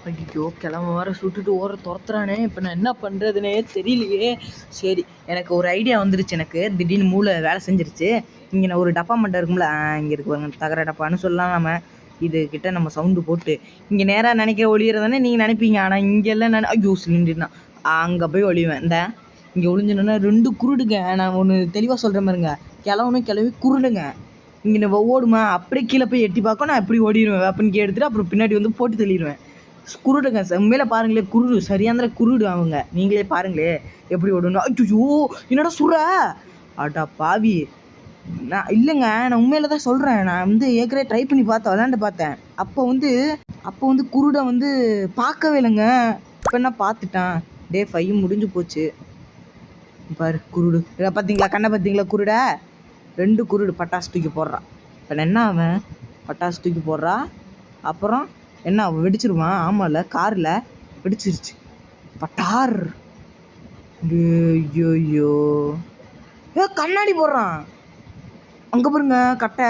ஐயோ! கிழவன் வேற சுட்டுட்டு துரத்துறானே! இப்போ நான் என்ன பண்ணுறதுனே தெரியலையே! சரி, எனக்கு ஒரு ஐடியா வந்துருச்சு எனக்கு. திடீர்னு மூளை வேலை செஞ்சிருச்சு. இங்கே நான் ஒரு டப்பா மட்டை இருக்கும்ல, இங்கே இருக்கு பாருங்க, தகர டப்பான்னு சொல்லலாம் நம்ம. இது கிட்ட நம்ம சவுண்டு போட்டு, இங்கே நேராக நினைக்க ஒளியறதானே நீங்கள் நினைப்பீங்க. ஆனால் இங்கெல்லாம் ஐயோ சிலிண்டர்னா அங்கே போய் ஒளிவேன். இங்கே ஒளிஞ்சினோன்னா 2 குருடுங்க. நான் ஒன்று தெளிவாக சொல்கிறேன் பாருங்க, கிழவனும் கிளவி குருடுங்க. இங்கே நம்ம ஓடுமா, அப்படியே கீழே போய் எட்டி பார்க்க நான் எப்படி ஓடிடுவேன், வேப்பன் கீ எடுத்துட்டு அப்புறம் பின்னாடி வந்து போட்டு தள்ளிடுவேன். குருடுங்க உண்மையில பாருங்களே, குருடு சரியாந்திர குருடு அவங்க. நீங்களே பாருங்களே எப்படி ஓடணும். ஐயோ என்னடா சுற, அடா பாவி. நான் இல்லைங்க, நான் உண்மையில தான் சொல்கிறேன். நான் வந்து ஏற்கனவே ட்ரை பண்ணி பார்த்தேன், விளாண்டு பார்த்தேன். அப்போ வந்து குருடை வந்து பார்க்கவே இல்லைங்க. இப்போ என்ன பார்த்துட்டான். டே 5 முடிஞ்சு போச்சு பாரு. குருடு பார்த்தீங்களா, கண்ணை பார்த்தீங்களா, குருடை 2 குருடு பட்டாசு தூக்கி போடுறான். இப்போ என்ன அவன் பட்டாசு தூக்கி போடுறா, அப்புறம் என்ன வெடிச்சிருவான். ஆமாம்ல, காரில் வெடிச்சிருச்சு பட்டார். ஐயோ கண்ணாடி போடுறான் அங்கே பாருங்க கட்டை.